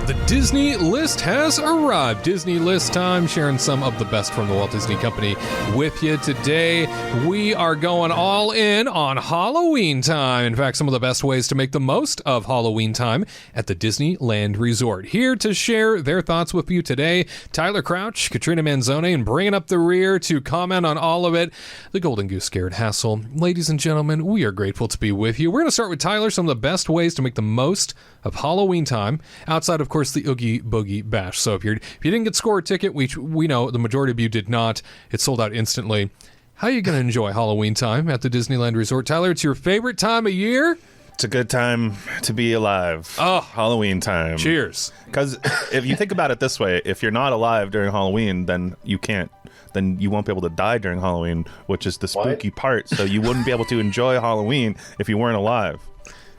The Disney List has arrived. Disney List time, sharing some of the best from the Walt Disney Company with you today. We are going all in on Halloween time. In fact, some of the best ways to make the most of Halloween time at the Disneyland Resort. Here to share their thoughts with you today, Tyler Crouch, Katrina Manzone, and bringing up the rear to comment on all of it, the Golden Goose Garrett Hassel. Ladies and gentlemen, we are grateful to be with you. We're going to start with Tyler, some of the best ways to make the most of Halloween time, outside, of course, the Oogie Boogie Bash. So if you didn't get score a ticket, which we know the majority of you did not, it sold out instantly. How are you going to enjoy Halloween time at the Disneyland Resort? Tyler, it's your favorite time of year? It's a good time to be alive. Oh, Halloween time. Cheers. Because if you think about it this way, if you're not alive during Halloween, then you won't be able to die during Halloween, which is the spooky part. So you wouldn't be able to enjoy Halloween if you weren't alive.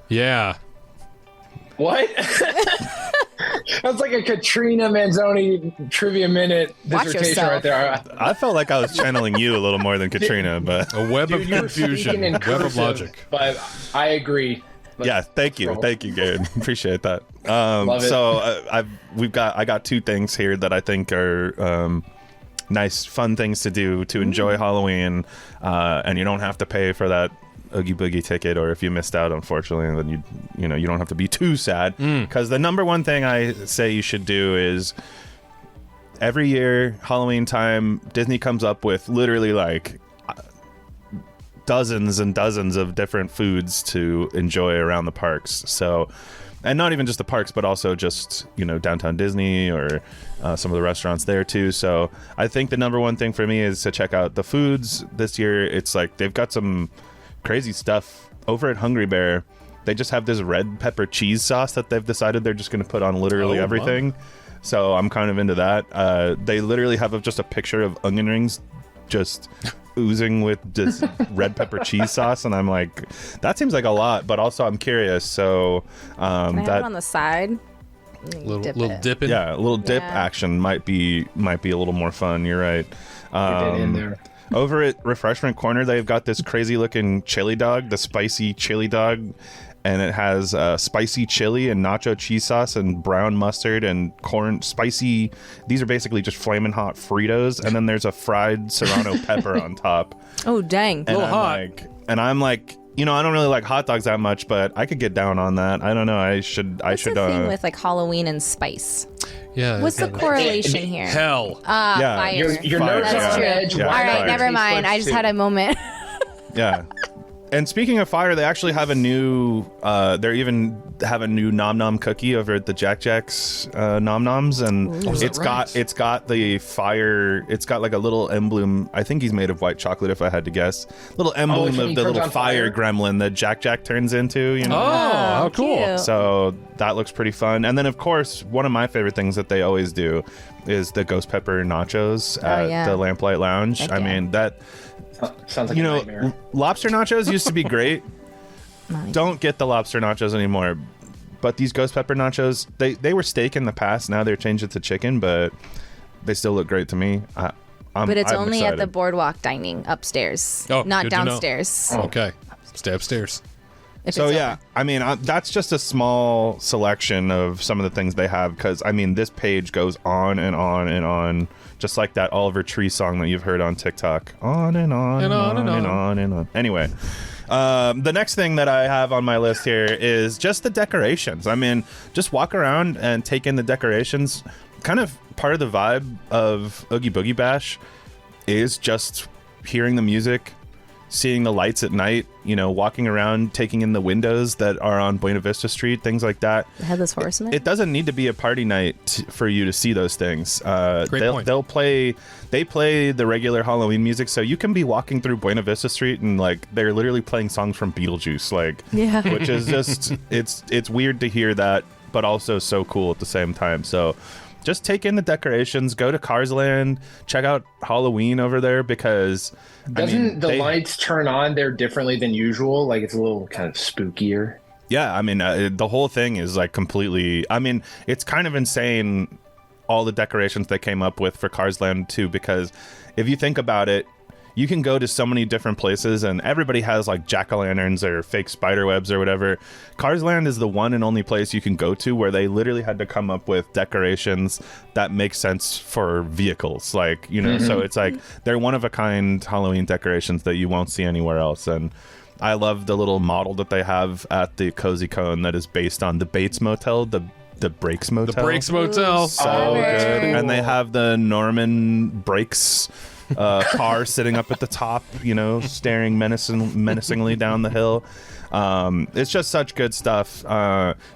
Yeah. What? That's like a Katrina Manzoni trivia minute dissertation right there. I felt like I was channeling you a little more than Katrina, but a web of confusion, web of logic. But I agree. Yeah, thank you, Gabe. Appreciate that. Love it. So I got two things here that I think are nice, fun things to do to enjoy Halloween, and you don't have to pay for that Oogie Boogie ticket, or if you missed out, unfortunately, then you don't have to be too sad, because the number one thing I say you should do is every year Halloween time, Disney comes up with literally like dozens and dozens of different foods to enjoy around the parks. So, and not even just the parks, but also just downtown Disney or some of the restaurants there too. So I think the number one thing for me is to check out the foods this year. It's like they've got some crazy stuff over at Hungry Bear. They just have this red pepper cheese sauce that they've decided they're just going to put on literally everything. Wow. So I'm kind of into that. They literally have just a picture of onion rings just oozing with just red pepper cheese sauce, and I'm like, that seems like a lot, but also I'm curious. So Can I have it on the side? Little dip in. Yeah, a little dip action might be a little more fun. You're right. Get it in there. Over at Refreshment Corner, they've got this crazy looking chili dog, the spicy chili dog, and it has spicy chili and nacho cheese sauce and brown mustard and corn spicy. These are basically just flaming hot Fritos, and then there's a fried serrano pepper on top. Oh, dang. And a little hot. I'm like, I don't really like hot dogs that much, but I could get down on that. I don't know. What's the thing with like Halloween and spice? Yeah. What's the correlation here? Hell. Yeah. Fire. Your Fire, nerves That's are true. on edge. Yeah, All right, fire. never mind. I just had a moment. Yeah. And speaking of fire, they actually have a new, they even have a new Nom Nom cookie over at the Jack Jack's Nom Noms, and it's got the fire. It's got like a little emblem. I think he's made of white chocolate, if I had to guess. Little emblem of the little fire gremlin that Jack Jack turns into. Oh, how cool! Cute. So that looks pretty fun. And then, of course, one of my favorite things that they always do is the ghost pepper nachos at the Lamplight Lounge. Heck I yeah. mean that. Sounds like a nightmare. Lobster nachos used to be great. Don't get the lobster nachos anymore. But these ghost pepper nachos, they were steak in the past. Now they're changed it to chicken, but they still look great to me. But it's I'm only excited. at the boardwalk dining upstairs, Oh, not good to know. downstairs. Okay. Stay upstairs. If So it's yeah, open. I mean, that's just a small selection of some of the things they have, because I mean, this page goes on and on and on, just like that Oliver Tree song that you've heard on TikTok. On and on and on and on and on. Anyway, the next thing that I have on my list here is just the decorations. I mean, just walk around and take in the decorations. Kind of part of the vibe of Oogie Boogie Bash is just hearing the music, seeing the lights at night, walking around, taking in the windows that are on Buena Vista Street, things like that. The Headless Horseman. It doesn't need to be a party night for you to see those things. Great point. They play the regular Halloween music, so you can be walking through Buena Vista Street and like they're literally playing songs from Beetlejuice, which is just it's weird to hear that, but also so cool at the same time. So just take in the decorations, go to Cars Land, check out Halloween over there, because Doesn't the lights turn on there differently than usual? Like it's a little kind of spookier. Yeah, I mean, the whole thing is like completely, I mean, it's kind of insane, all the decorations they came up with for Cars Land too, because if you think about it, you can go to so many different places, and everybody has like jack-o'-lanterns or fake spider webs or whatever. Cars Land is the one and only place you can go to where they literally had to come up with decorations that make sense for vehicles. Like, you know, so it's like they're one-of-a-kind Halloween decorations that you won't see anywhere else. And I love the little model that they have at the Cozy Cone that is based on the Bates Motel, the Brakes Motel. The Brakes Motel. So good. And they have the Norman Brakes car sitting up at the top, you know, staring menacingly down the hill. It's just such good stuff.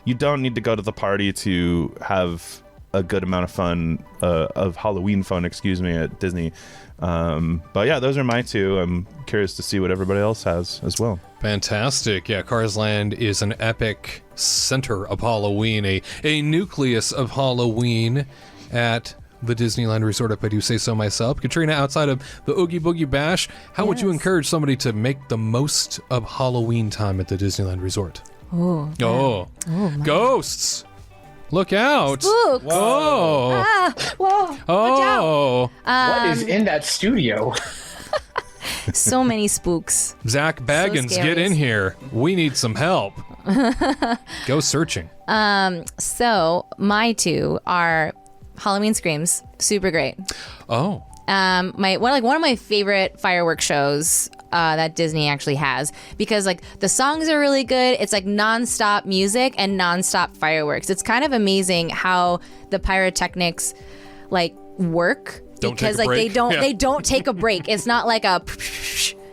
You don't need to go to the party to have a good amount of fun, of Halloween fun, at Disney. But yeah, those are my two. I'm curious to see what everybody else has as well. Fantastic. Yeah, Cars Land is an epic center of Halloween, a nucleus of Halloween at the Disneyland Resort, if I do say so myself. Katrina, outside of the Oogie Boogie Bash, how would you encourage somebody to make the most of Halloween time at the Disneyland Resort? Oh, Ghosts! Look out! Spooks! Whoa! Whoa! Oh! What is in that studio? So many spooks. Zach Baggins, So get scaries. in here. We need some help. Go searching. So my two are Halloween Screams. Super great. Oh. One of my favorite fireworks shows that Disney actually has, because like the songs are really good. It's like nonstop music and nonstop fireworks. It's kind of amazing how the pyrotechnics like work. Don't because take a like break. they don't take a break. It's not like a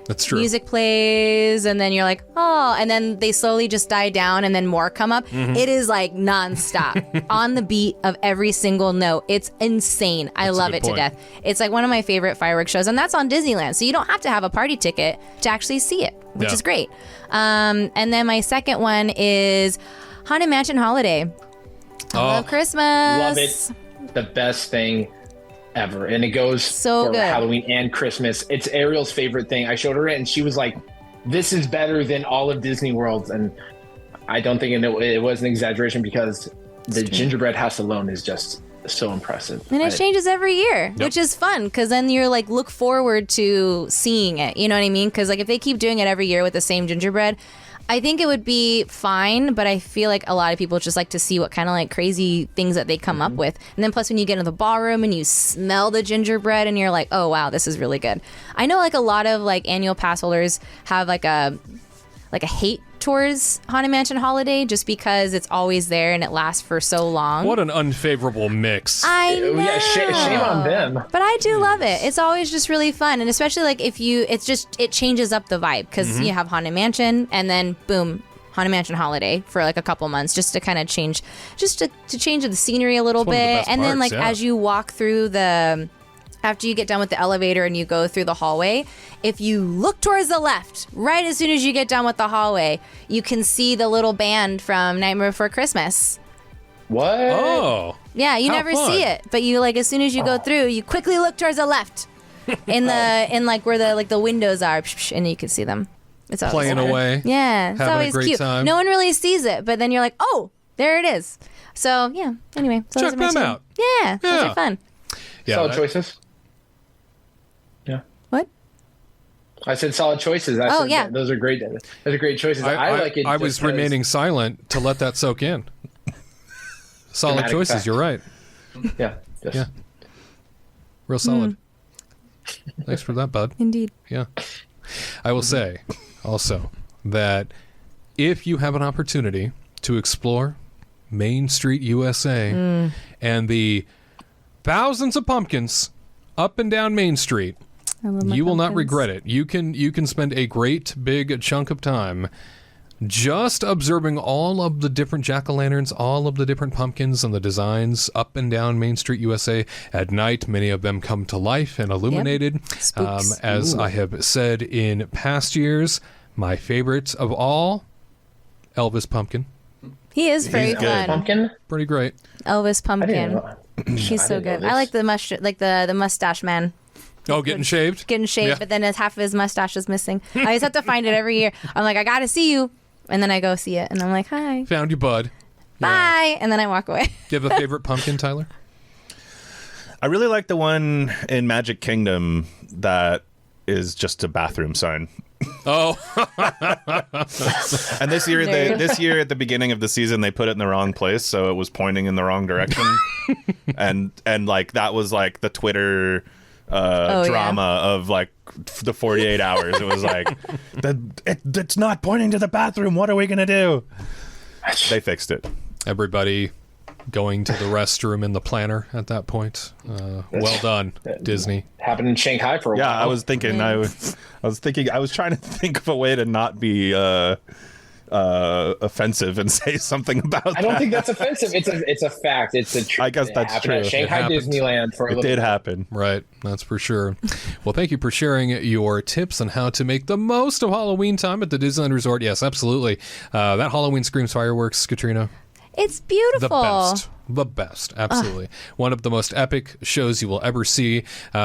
That's true. music plays and then you're like, oh, and then they slowly just die down and then more come up. It is like nonstop on the beat of every single note. It's insane. I That's a love good it point. to death. It's like one of my favorite fireworks shows, and that's on Disneyland. So you don't have to have a party ticket to actually see it, which Yeah. is great. And then my second one is Haunted Mansion Holiday. I love Christmas. Love it. The best thing ever. And it goes So for good. Halloween and Christmas. It's Ariel's favorite thing. I showed her it and she was like, this is better than all of Disney World's. And I don't think it was an exaggeration, because the gingerbread house alone is just so impressive. And it changes every year, which is fun, because then you're like, look forward to seeing it. You know what I mean? Because like if they keep doing it every year with the same gingerbread, I think it would be fine, but I feel like a lot of people just like to see what kind of like crazy things that they come up with. And then plus when you get into the ballroom and you smell the gingerbread and you're like, oh wow, this is really good. I know like a lot of like annual pass holders have like a hate towards Haunted Mansion Holiday, just because it's always there and it lasts for so long. What an unfavorable mix. I know. Yeah, shame on them. But I do love it. It's always just really fun, and especially like if it changes up the vibe, because you have Haunted Mansion and then boom, Haunted Mansion Holiday for like a couple months, just to kind of change, just to change the scenery a little It's one of the bit, best and then parts, like yeah. as you walk through after you get done with the elevator and you go through the hallway, if you look towards the left, right as soon as you get done with the hallway, you can see the little band from Nightmare Before Christmas. What? Oh. Yeah, you How never fun. see it, but you like as soon as you go through, you quickly look towards the left, in like where the windows are, and you can see them. It's always Playing fun. away. Yeah, it's having a always great cute. time. No one really sees it, but then you're like, oh, there it is. So yeah. Anyway, so Check those are my them two. out. Yeah, those Yeah. are fun. Yeah, Solid that- choices. Yeah. What? I said solid choices. I Oh, said yeah. those are great. Those are great choices. I like it. I just was 'cause- remaining silent to let that soak in. Solid Dramatic choices. fact. You're right. Yeah. Just, Yeah. Real solid. Thanks for that, bud. Indeed. Yeah. I will say also that if you have an opportunity to explore Main Street, USA, and the thousands of pumpkins up and down Main Street, I love my you will not pumpkins. regret it. You can spend a great big chunk of time just observing all of the different jack-o'-lanterns, all of the different pumpkins and the designs up and down Main Street, USA. At night, many of them come to life and illuminated. Spooks. As I have said in past years, my favorite of all, Elvis Pumpkin. He is very He's a fun. pumpkin. Pretty great. Elvis I didn't Pumpkin. know. He's I so didn't know good. this. I like the mustache man. Oh, getting shaved? Getting shaved, Yeah. but then half of his mustache is missing. I just have to find it every year. I'm like, I gotta see you, and then I go see it, and I'm like, hi, Found you, bud. bye, and then I walk away. Do you have a favorite pumpkin, Tyler? I really like the one in Magic Kingdom that is just a bathroom sign. Oh, And this year at the beginning of the season, they put it in the wrong place, so it was pointing in the wrong direction. and like that was like the Twitter drama of like the 48 hours. It was like, it's not pointing to the bathroom. What are we gonna do? They fixed it. everybody going to the restroom in the planner at that point. Well done, Disney. Happened in Shanghai for a while. Yeah, I was thinking. I was trying to think of a way to not be offensive and say something about that. I don't think that's offensive. It's a fact. It's a truth. I guess that's true. At Shanghai Disneyland for a It little did bit. happen. Right, that's for sure. Well, thank you for sharing your tips on how to make the most of Halloween time at the Disneyland Resort. Yes, absolutely. That Halloween Screams fireworks, Katrina. It's beautiful. The best, absolutely. One of the most epic shows you will ever see.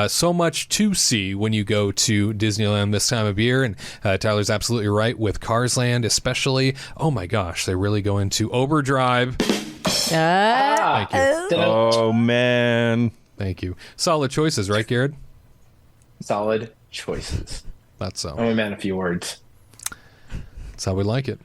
So much to see when you go to Disneyland this time of year. And Tyler's absolutely right with Cars Land, especially. Oh my gosh, they really go into overdrive. Thank you. Oh man. Thank you. Solid choices, right, Garrett? Solid choices. That's so. I'm a man of few words. That's how we like it.